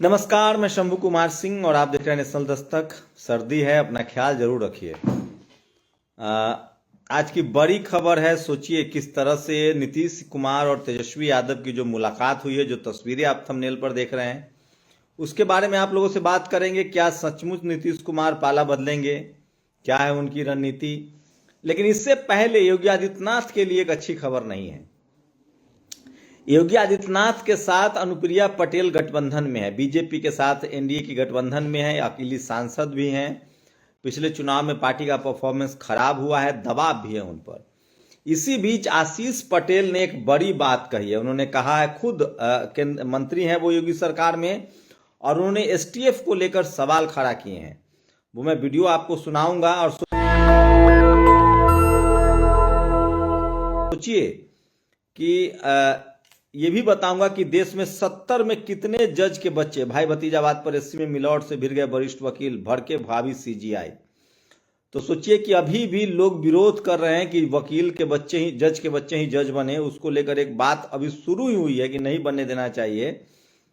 नमस्कार, मैं शंभू कुमार सिंह और आप देख रहे हैं नेशनल दस्तक। सर्दी है, अपना ख्याल जरूर रखिए। आज की बड़ी खबर है। सोचिए किस तरह से नीतीश कुमार और तेजस्वी यादव की जो मुलाकात हुई है, जो तस्वीरें आप थंबनेल पर देख रहे हैं, उसके बारे में आप लोगों से बात करेंगे। क्या सचमुच नीतीश कुमार पाला बदलेंगे? क्या है उनकी रणनीति? लेकिन इससे पहले योगी आदित्यनाथ के लिए एक अच्छी खबर नहीं है। योगी आदित्यनाथ के साथ अनुप्रिया पटेल गठबंधन में है, बीजेपी के साथ एनडीए की गठबंधन में है, अकेली सांसद भी हैं। पिछले चुनाव में पार्टी का परफॉर्मेंस खराब हुआ है, दबाव भी है उन पर। इसी बीच आशीष पटेल ने एक बड़ी बात कही है। उन्होंने कहा है, खुद केंद्र मंत्री हैं वो योगी सरकार में, और उन्होंने एसटीएफ को लेकर सवाल खड़ा किए हैं। वो मैं वीडियो आपको सुनाऊंगा। और सोचिए कि ये भी बताऊंगा कि देश में 70 में कितने जज के बच्चे भाई भतीजावाद पर एससी में मिलौट से भिड़ गए वरिष्ठ वकील, भड़के भावी सीजीआई। तो सोचिए कि अभी भी लोग विरोध कर रहे हैं कि वकील के बच्चे ही जज के बच्चे ही जज बने। उसको लेकर एक बात अभी शुरू ही हुई है कि नहीं बनने देना चाहिए,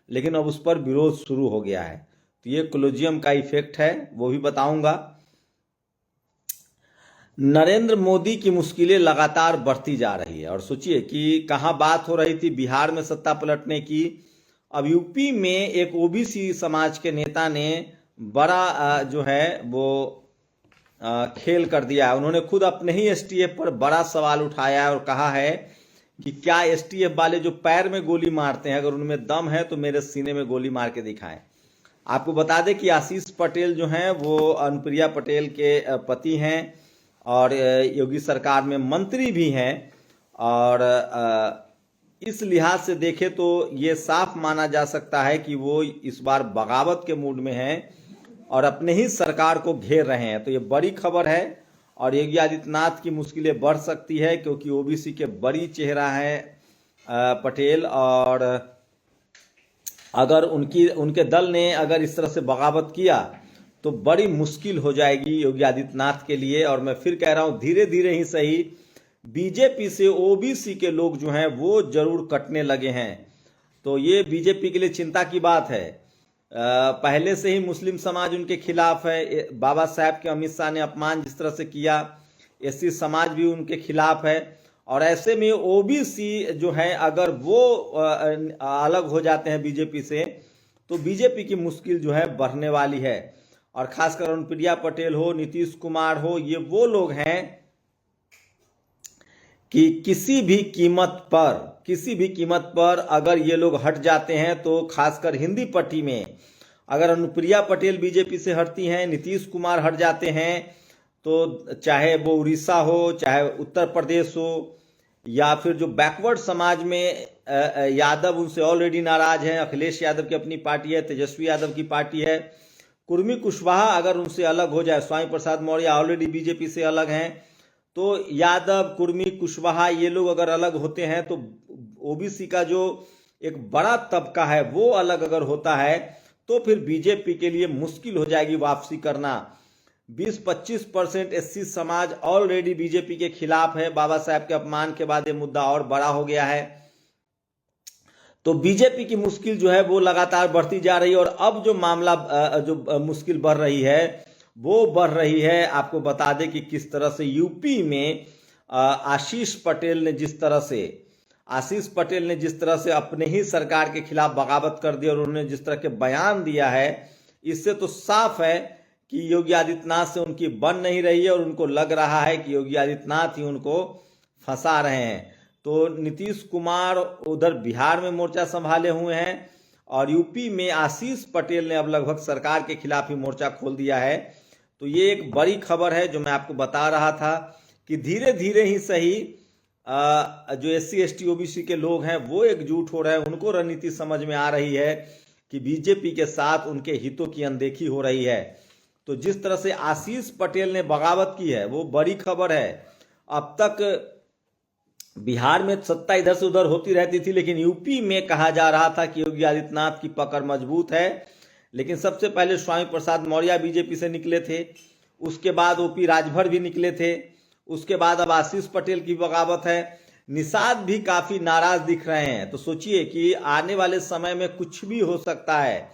लेकिन अब उस पर विरोध शुरू हो गया है। तो ये कोलोजियम का इफेक्ट है, वो भी बताऊंगा। नरेंद्र मोदी की मुश्किलें लगातार बढ़ती जा रही है। और सोचिए कि कहाँ बात हो रही थी बिहार में सत्ता पलटने की, अब यूपी में एक ओबीसी समाज के नेता ने बड़ा जो है वो खेल कर दिया है। उन्होंने खुद अपने ही एसटीएफ पर बड़ा सवाल उठाया है और कहा है कि क्या एसटीएफ वाले जो पैर में गोली मारते हैं, अगर उनमें दम है तो मेरे सीने में गोली मार के दिखाएं। आपको बता दें कि आशीष पटेल जो हैं वो अनुप्रिया पटेल के पति हैं और योगी सरकार में मंत्री भी हैं। और इस लिहाज से देखें तो ये साफ माना जा सकता है कि वो इस बार बगावत के मूड में हैं और अपने ही सरकार को घेर रहे हैं। तो ये बड़ी खबर है और योगी आदित्यनाथ की मुश्किलें बढ़ सकती है, क्योंकि ओबीसी के बड़ी चेहरा है पटेल। और अगर उनके दल ने अगर इस तरह से बगावत किया तो बड़ी मुश्किल हो जाएगी योगी आदित्यनाथ के लिए। और मैं फिर कह रहा हूं, धीरे धीरे ही सही बीजेपी से ओबीसी के लोग जो हैं वो जरूर कटने लगे हैं। तो ये बीजेपी के लिए चिंता की बात है। पहले से ही मुस्लिम समाज उनके खिलाफ है। बाबा साहब के अमित शाह ने अपमान जिस तरह से किया, एससी समाज भी उनके खिलाफ है। और ऐसे में ओबीसी जो है अगर वो अलग हो जाते हैं बीजेपी से, तो बीजेपी की मुश्किल जो है बढ़ने वाली है। और खासकर अनुप्रिया पटेल हो, नीतीश कुमार हो, ये वो लोग हैं कि किसी भी कीमत पर अगर ये लोग हट जाते हैं, तो खासकर हिंदी पट्टी में अगर अनुप्रिया पटेल बीजेपी से हटती हैं, नीतीश कुमार हट जाते हैं, तो चाहे वो उड़ीसा हो, चाहे उत्तर प्रदेश हो, या फिर जो बैकवर्ड समाज में यादव उनसे ऑलरेडी नाराज हैं। अखिलेश यादव की अपनी पार्टी है, तेजस्वी यादव की पार्टी है। कुर्मी कुशवाहा अगर उनसे अलग हो जाए, स्वामी प्रसाद मौर्य ऑलरेडी बीजेपी से अलग हैं, तो यादव, कुर्मी, कुशवाहा ये लोग अगर अलग होते हैं, तो ओबीसी का जो एक बड़ा तबका है वो अलग अगर होता है, तो फिर बीजेपी के लिए मुश्किल हो जाएगी वापसी करना। 20-25% एससी समाज ऑलरेडी बीजेपी के खिलाफ है। बाबा साहब के अपमान के बाद ये मुद्दा और बड़ा हो गया है। तो बीजेपी की मुश्किल जो है वो लगातार बढ़ती जा रही है। और अब जो मामला जो मुश्किल बढ़ रही है वो बढ़ रही है, आपको बता दें कि किस तरह से यूपी में आशीष पटेल ने जिस तरह से अपने ही सरकार के खिलाफ बगावत कर दी और उन्होंने जिस तरह के बयान दिया है, इससे तो साफ है कि योगी आदित्यनाथ से उनकी बन नहीं रही है और उनको लग रहा है कि योगी आदित्यनाथ ही उनको फंसा रहे हैं। तो नीतीश कुमार उधर बिहार में मोर्चा संभाले हुए हैं और यूपी में आशीष पटेल ने अब लगभग सरकार के खिलाफ ही मोर्चा खोल दिया है। तो ये एक बड़ी खबर है जो मैं आपको बता रहा था कि धीरे धीरे ही सही जो एससी एसटी ओबीसी के लोग हैं वो एकजुट हो रहे हैं। उनको रणनीति समझ में आ रही है कि बीजेपी के साथ उनके हितों की अनदेखी हो रही है। तो जिस तरह से आशीष पटेल ने बगावत की है वो बड़ी खबर है। अब तक बिहार में सत्ता इधर से उधर होती रहती थी, लेकिन यूपी में कहा जा रहा था कि योगी आदित्यनाथ की पकड़ मजबूत है। लेकिन सबसे पहले स्वामी प्रसाद मौर्य बीजेपी से निकले थे, उसके बाद ओपी राजभर भी निकले थे, उसके बाद अब आशीष पटेल की बगावत है। निषाद भी काफी नाराज दिख रहे हैं। तो सोचिए कि आने वाले समय में कुछ भी हो सकता है।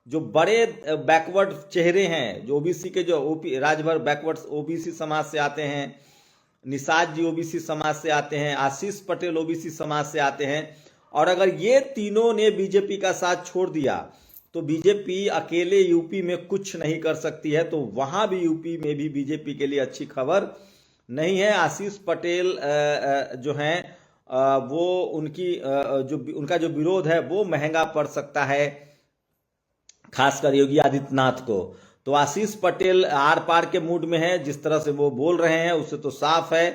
जो बड़े बैकवर्ड चेहरे हैं, जो ओबीसी के, जो राजभर बैकवर्ड ओबीसी समाज से आते हैं, निषाद जी ओबीसी समाज से आते हैं, आशीष पटेल ओबीसी समाज से आते हैं, और अगर ये तीनों ने बीजेपी का साथ छोड़ दिया तो बीजेपी अकेले यूपी में कुछ नहीं कर सकती है। तो वहां भी यूपी में भी बीजेपी के लिए अच्छी खबर नहीं है। आशीष पटेल जो हैं वो उनका जो विरोध है वो महंगा पड़ सकता है, खासकर योगी आदित्यनाथ को। तो आशीष पटेल आर पार के मूड में है, जिस तरह से वो बोल रहे हैं उससे तो साफ है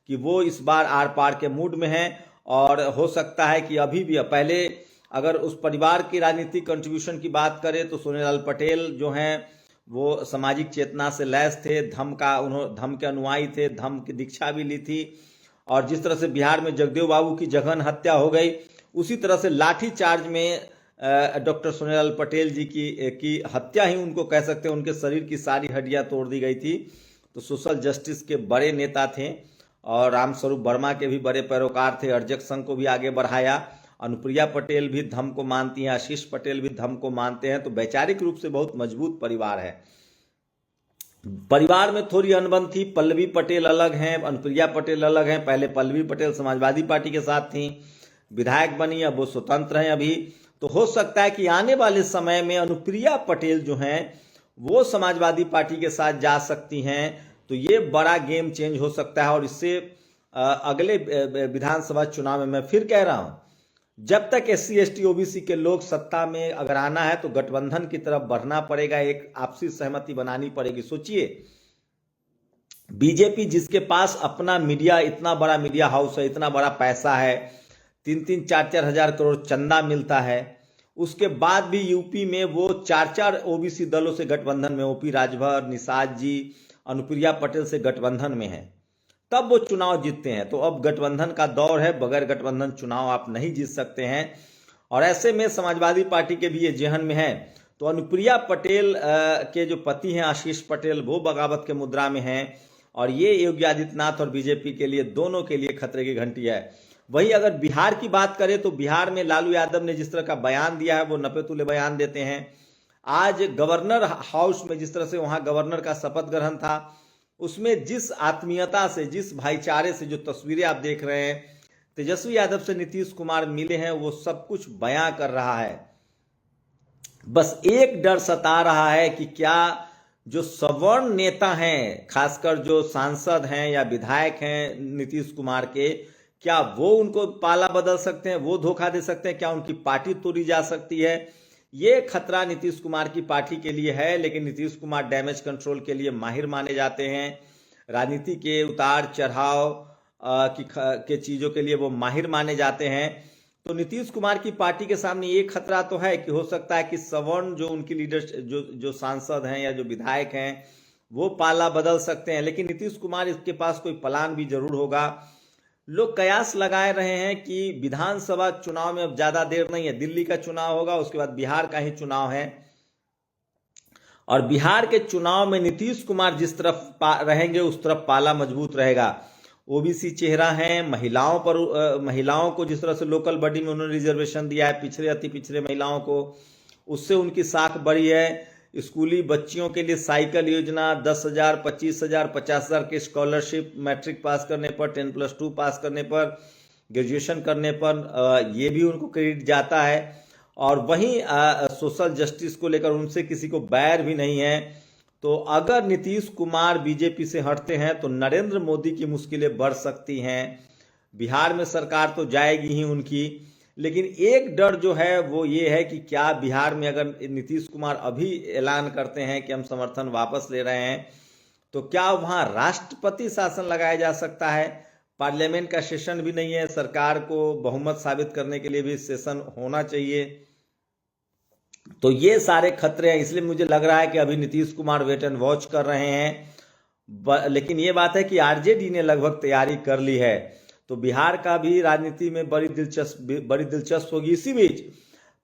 कि वो इस बार आर पार के मूड में हैं। और हो सकता है कि अभी भी, पहले अगर उस परिवार की राजनीतिक कंट्रीब्यूशन की बात करें तो सोनेलाल पटेल जो हैं वो सामाजिक चेतना से लैस थे, धम्म के अनुयायी थे, धम्म की दीक्षा भी ली थी। और जिस तरह से बिहार में जगदेव बाबू की जघन हत्या हो गई, उसी तरह से लाठी चार्ज में डॉक्टर सोनेलाल पटेल जी की हत्या ही उनको कह सकते हैं, उनके शरीर की सारी हड्डियां तोड़ दी गई थी। तो सोशल जस्टिस के बड़े नेता थे और रामस्वरूप वर्मा के भी बड़े पैरोकार थे। अर्जक संघ को भी आगे बढ़ाया। अनुप्रिया पटेल भी धम्म को मानती हैं, आशीष पटेल भी धम्म को मानते हैं। तो वैचारिक रूप से बहुत मजबूत परिवार है। परिवार में थोड़ी अनबन थी। पल्लवी पटेल अलग हैं, अनुप्रिया पटेल अलग हैं। पहले पल्लवी पटेल समाजवादी पार्टी के साथ थी, विधायक बनी, अब वो स्वतंत्र हैं अभी। तो हो सकता है कि आने वाले समय में अनुप्रिया पटेल जो हैं वो समाजवादी पार्टी के साथ जा सकती हैं। तो ये बड़ा गेम चेंज हो सकता है। और इससे अगले विधानसभा चुनाव में मैं फिर कह रहा हूं, जब तक SC ST OBC के लोग सत्ता में अगर आना है तो गठबंधन की तरफ बढ़ना पड़ेगा, एक आपसी सहमति बनानी पड़ेगी। सोचिए, बीजेपी जिसके पास अपना मीडिया, इतना बड़ा मीडिया हाउस है, इतना बड़ा पैसा है, 3-3, 4-4 हजार करोड़ चंदा मिलता है, उसके बाद भी यूपी में वो 4-4 OBC दलों से गठबंधन में, OP राजभर, निषाद जी, अनुप्रिया पटेल से गठबंधन में है, तब वो चुनाव जीतते हैं। तो अब गठबंधन का दौर है, बगैर गठबंधन चुनाव आप नहीं जीत सकते हैं। और ऐसे में समाजवादी पार्टी के भी ये जेहन में है। तो अनुप्रिया पटेल के जो पति हैं आशीष पटेल, वो बगावत के मुद्रा में हैं। और ये योगी आदित्यनाथ और बीजेपी के लिए, दोनों के लिए खतरे की घंटी है। वहीं अगर बिहार की बात करें तो बिहार में लालू यादव ने जिस तरह का बयान दिया है वो नपे-तुले बयान देते हैं। आज गवर्नर हाउस में जिस तरह से वहां गवर्नर का शपथ ग्रहण था, उसमें जिस आत्मीयता से, जिस भाईचारे से जो तस्वीरें आप देख रहे हैं, तेजस्वी यादव से नीतीश कुमार मिले हैं, वो सब कुछ बयां कर रहा है। बस एक डर सता रहा है कि क्या जो सवर्ण नेता हैं, खासकर जो सांसद हैं या विधायक हैं नीतीश कुमार के, क्या वो उनको पाला बदल सकते हैं, वो धोखा दे सकते हैं, क्या उनकी पार्टी तोड़ी जा सकती है। ये खतरा नीतीश कुमार की पार्टी के लिए है। लेकिन नीतीश कुमार डैमेज कंट्रोल के लिए माहिर माने जाते हैं, राजनीति के उतार चढ़ाव के चीज़ों के लिए वो माहिर माने जाते हैं। तो नीतीश कुमार की पार्टी के सामने ये खतरा तो है कि हो सकता है कि सवर्ण जो उनकी लीडर, जो सांसद हैं या जो विधायक हैं, वो पाला बदल सकते हैं। लेकिन नीतीश कुमार, इसके पास कोई प्लान भी जरूर होगा। लोग कयास लगाए रहे हैं कि विधानसभा चुनाव में अब ज्यादा देर नहीं है, दिल्ली का चुनाव होगा, उसके बाद बिहार का ही चुनाव है। और बिहार के चुनाव में नीतीश कुमार जिस तरफ रहेंगे उस तरफ पाला मजबूत रहेगा। ओबीसी चेहरा है, महिलाओं को जिस तरह से लोकल बॉडी में उन्होंने रिजर्वेशन दिया है, पिछड़े अति पिछड़े महिलाओं को, उससे उनकी साख बढ़ी है। स्कूली बच्चियों के लिए साइकिल योजना, 10,000, 25,000, 50,000 की स्कॉलरशिप, मैट्रिक पास करने पर, 10+2 पास करने पर, ग्रेजुएशन करने पर, ये भी उनको क्रेडिट जाता है। और वहीं सोशल जस्टिस को लेकर उनसे किसी को बैर भी नहीं है। तो अगर नीतीश कुमार बीजेपी से हटते हैं तो नरेंद्र मोदी की मुश्किलें बढ़ सकती हैं। बिहार में सरकार तो जाएगी ही उनकी, लेकिन एक डर जो है वो ये है कि क्या बिहार में अगर नीतीश कुमार अभी ऐलान करते हैं कि हम समर्थन वापस ले रहे हैं, तो क्या वहां राष्ट्रपति शासन लगाया जा सकता है। पार्लियामेंट का सेशन भी नहीं है, सरकार को बहुमत साबित करने के लिए भी सेशन होना चाहिए। तो ये सारे खतरे हैं। इसलिए मुझे लग रहा है कि अभी Nitish Kumar wait and watch कर रहे हैं। लेकिन ये बात है कि आरजेडी ने लगभग तैयारी कर ली है। तो बिहार का भी राजनीति में बड़ी दिलचस्प होगी। इसी बीच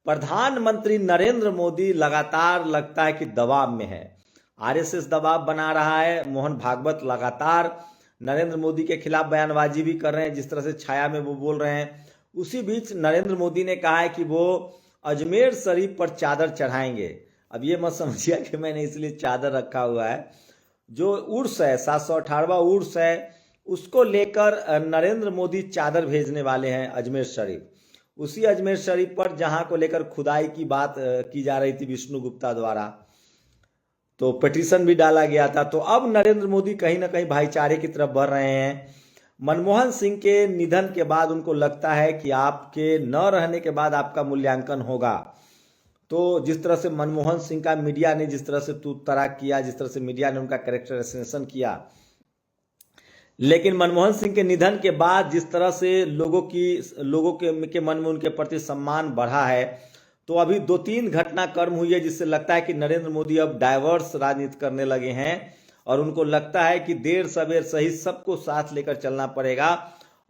प्रधानमंत्री नरेंद्र मोदी लगातार लगता है कि दबाव में है। आरएसएस दबाव बना रहा है। मोहन भागवत लगातार नरेंद्र मोदी के खिलाफ बयानबाजी भी कर रहे हैं, जिस तरह से छाया में वो बोल रहे हैं। उसी बीच नरेंद्र मोदी ने कहा है कि वो अजमेर शरीफ पर चादर चढ़ाएंगे। अब ये मत समझिए कि मैंने इसलिए चादर रखा हुआ है। जो उर्स है 718वां उर्स है, उसको लेकर नरेंद्र मोदी चादर भेजने वाले हैं अजमेर शरीफ। उसी अजमेर शरीफ पर जहां को लेकर खुदाई की बात की जा रही थी विष्णु गुप्ता द्वारा, तो पिटीशन भी डाला गया था। तो अब नरेंद्र मोदी कहीं ना कहीं भाईचारे की तरफ बढ़ रहे हैं। मनमोहन सिंह के निधन के बाद उनको लगता है कि आपके न रहने के बाद आपका मूल्यांकन होगा। तो जिस तरह से मनमोहन सिंह का मीडिया ने जिस तरह से तूत तराक किया, जिस तरह से मीडिया ने उनका कैरेक्टर असैसिनेशन किया, लेकिन मनमोहन सिंह के निधन के बाद जिस तरह से लोगों के मन में उनके प्रति सम्मान बढ़ा है, तो अभी 2-3 घटनाक्रम हुई है जिससे लगता है कि नरेंद्र मोदी अब डाइवर्स राजनीति करने लगे हैं और उनको लगता है कि देर सवेर सही सबको साथ लेकर चलना पड़ेगा।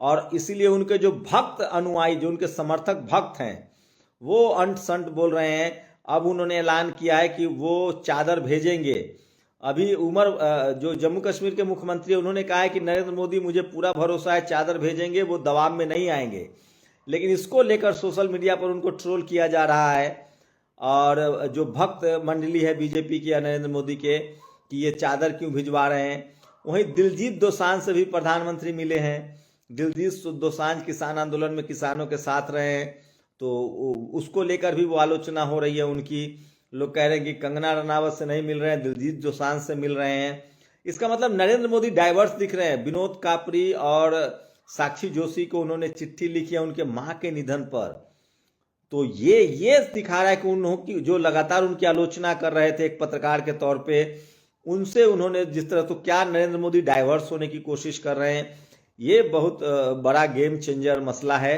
और इसीलिए उनके जो भक्त अनुयायी, जो उनके समर्थक भक्त हैं, वो अंट संट बोल रहे हैं। अब उन्होंने ऐलान किया है कि वो चादर भेजेंगे। अभी जो जम्मू कश्मीर के मुख्यमंत्री, उन्होंने कहा है कि नरेंद्र मोदी मुझे पूरा भरोसा है चादर भेजेंगे, वो दबाव में नहीं आएंगे। लेकिन इसको लेकर सोशल मीडिया पर उनको ट्रोल किया जा रहा है। और जो भक्त मंडली है बीजेपी की नरेंद्र मोदी के, कि ये चादर क्यों भिजवा रहे हैं। वहीं दिलजीत दोसांझ से भी प्रधानमंत्री मिले हैं। दिलजीत दोसांझ किसान आंदोलन में किसानों के साथ रहे हैं, तो उसको लेकर भी वो आलोचना हो रही है उनकी। लोग कह रहे हैं कि कंगना रनावत से नहीं मिल रहे हैं, दिलजीत दोसांझ से मिल रहे हैं। इसका मतलब नरेंद्र मोदी डाइवर्स दिख रहे हैं। विनोद कापरी और साक्षी जोशी को उन्होंने चिट्ठी लिखी है उनके मां के निधन पर। तो ये दिखा रहा है कि उन्होंने जो लगातार उनकी आलोचना कर रहे थे एक पत्रकार के तौर पे, उनसे उन्होंने जिस तरह, तो क्या नरेंद्र मोदी डाइवर्स होने की कोशिश कर रहे हैं। ये बहुत बड़ा गेम चेंजर मसला है।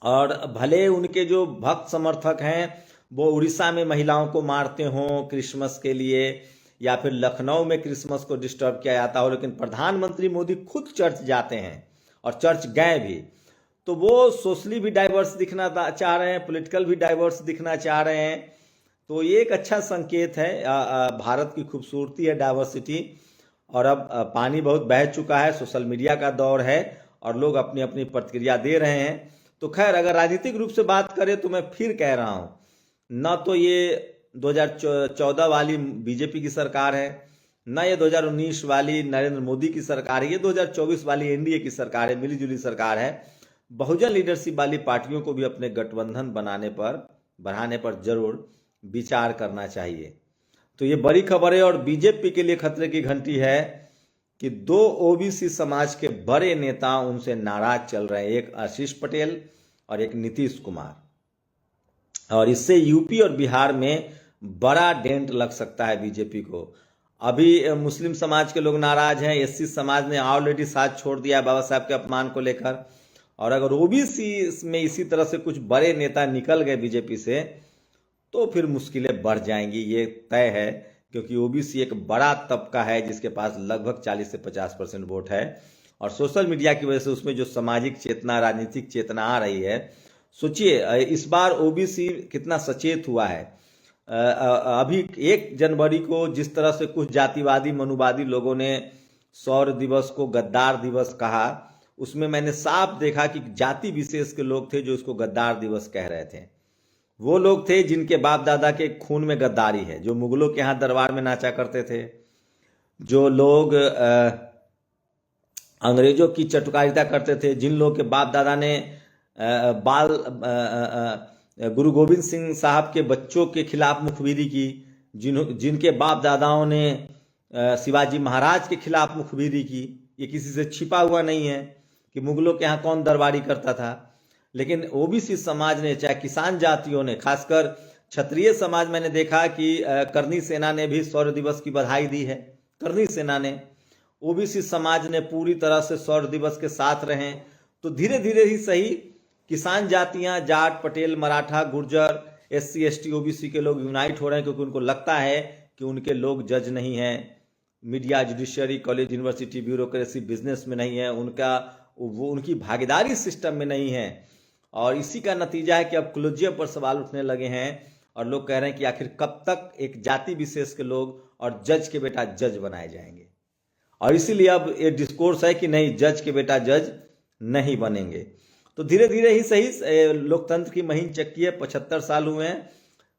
और भले उनके जो भक्त समर्थक हैं वो उड़ीसा में महिलाओं को मारते हों क्रिसमस के लिए, या फिर लखनऊ में क्रिसमस को डिस्टर्ब किया जाता हो, लेकिन प्रधानमंत्री मोदी खुद चर्च जाते हैं और चर्च गए भी। तो वो सोशली भी डाइवर्स दिखना चाह रहे हैं, पॉलिटिकल भी डाइवर्स दिखना चाह रहे हैं। तो ये एक अच्छा संकेत है। भारत की खूबसूरती है डाइवर्सिटी। और अब पानी बहुत बह चुका है, सोशल मीडिया का दौर है और लोग अपनी अपनी प्रतिक्रिया दे रहे हैं। तो खैर, अगर राजनीतिक रूप से बात करें तो मैं फिर कह रहा हूं, न तो ये 2014 वाली बीजेपी की सरकार है, न ये 2019 वाली नरेंद्र मोदी की सरकार है, ये 2024 वाली एनडीए की सरकार है, मिलीजुली सरकार है। बहुजन लीडरशिप वाली पार्टियों को भी अपने गठबंधन बढ़ाने पर जरूर विचार करना चाहिए। तो ये बड़ी खबर है और बीजेपी के लिए खतरे की घंटी है कि 2 ओबीसी समाज के बड़े नेता उनसे नाराज चल रहे हैं, एक आशीष पटेल और एक नीतीश कुमार। और इससे यूपी और बिहार में बड़ा डेंट लग सकता है बीजेपी को। अभी मुस्लिम समाज के लोग नाराज हैं, एससी समाज ने ऑलरेडी साथ छोड़ दिया है बाबा साहब के अपमान को लेकर। और अगर ओबीसी में इसी तरह से कुछ बड़े नेता निकल गए बीजेपी से, तो फिर मुश्किलें बढ़ जाएंगी, ये तय है। क्योंकि ओबीसी एक बड़ा तबका है जिसके पास लगभग 40 से 50% वोट है। और सोशल मीडिया की वजह से उसमें जो सामाजिक चेतना, राजनीतिक चेतना आ रही है, सोचिए इस बार ओबीसी कितना सचेत हुआ है। अभी 1 जनवरी को जिस तरह से कुछ जातिवादी मनुवादी लोगों ने सौर दिवस को गद्दार दिवस कहा, उसमें मैंने साफ देखा कि जाति विशेष के लोग थे जो इसको गद्दार दिवस कह रहे थे। वो लोग थे जिनके बाप दादा के खून में गद्दारी है, जो मुगलों के यहाँ दरबार में नाचा करते थे, जो लोग अंग्रेजों की चटुकारिता करते थे, जिन लोग के बाप दादा ने गुरु गोविंद सिंह साहब के बच्चों के खिलाफ मुखबिरी की, जिनके बाप दादाओं ने शिवाजी महाराज के खिलाफ मुखबिरी की। ये किसी से छिपा हुआ नहीं है कि मुगलों के यहाँ कौन दरबारी करता था। लेकिन ओबीसी समाज ने, चाहे किसान जातियों ने, खासकर क्षत्रिय समाज, मैंने देखा कि करनी सेना ने भी सौर दिवस की बधाई दी है। करनी सेना ने, ओबीसी समाज ने पूरी तरह से सौर दिवस के साथ रहे। तो धीरे धीरे ही सही किसान जातियां, Jat, Patel, Maratha, Gurjar, SC, ST, OBC के लोग यूनाइट हो रहे हैं, क्योंकि उनको लगता है कि उनके लोग जज नहीं हैं, media, judiciary, college, university, bureaucracy, business में नहीं है, उनकी भागीदारी सिस्टम में नहीं है। और इसी का नतीजा है कि अब कॉलेजियम पर सवाल उठने लगे हैं और लोग कह रहे हैं कि आखिर कब तक एक जाति विशेष के लोग और जज के बेटा जज बनाए जाएंगे। और इसीलिए अब ये डिस्कोर्स है कि नहीं, जज के बेटा जज नहीं बनेंगे। तो धीरे धीरे ही सही लोकतंत्र की महीन चक्की है, 75 साल हुए हैं,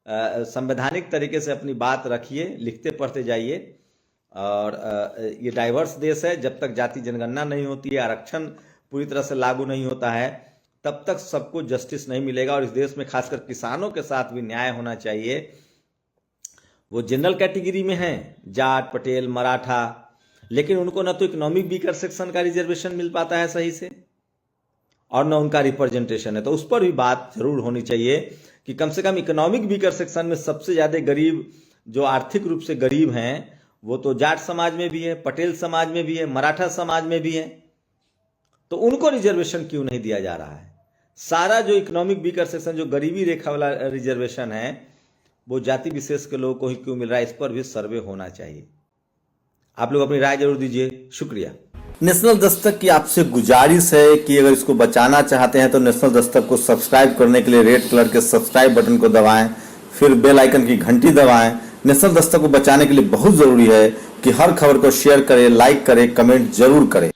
संवैधानिक तरीके से अपनी बात रखिए, लिखते पढ़ते जाइए। और ये डाइवर्स देश है, जब तक जाति जनगणना नहीं होती है, आरक्षण पूरी तरह से लागू नहीं होता है, तब तक सबको जस्टिस नहीं मिलेगा। और इस देश में खासकर किसानों के साथ भी न्याय होना चाहिए। वो जनरल कैटेगरी में हैं, जाट, पटेल, मराठा, लेकिन उनको न तो इकोनॉमिक वीकर सेक्शन का रिजर्वेशन मिल पाता है सही से, और न उनका रिप्रेजेंटेशन है। तो उस पर भी बात जरूर होनी चाहिए कि कम से कम इकोनॉमिक वीकर सेक्शन में सबसे ज्यादा गरीब, जो आर्थिक रूप से गरीब हैं, वो तो जाट समाज में भी है, पटेल समाज में भी है, मराठा समाज में भी है। तो उनको रिजर्वेशन क्यों नहीं दिया जा रहा है? सारा जो इकोनॉमिक वीकर सेक्शन, जो गरीबी रेखा वाला रिजर्वेशन है, वो जाति विशेष के लोगों को ही क्यों मिल रहा है? इस पर भी सर्वे होना चाहिए। आप लोग अपनी राय जरूर दीजिए। शुक्रिया। नेशनल दस्तक की आपसे गुजारिश है कि अगर इसको बचाना चाहते हैं तो नेशनल दस्तक को सब्सक्राइब करने के लिए रेड कलर के सब्सक्राइब बटन को दबाएं, फिर बेल आइकन की घंटी दबाएं। नेशनल दस्तक को बचाने के लिए बहुत जरूरी है कि हर खबर को शेयर करें, लाइक करें, कमेंट जरूर करें।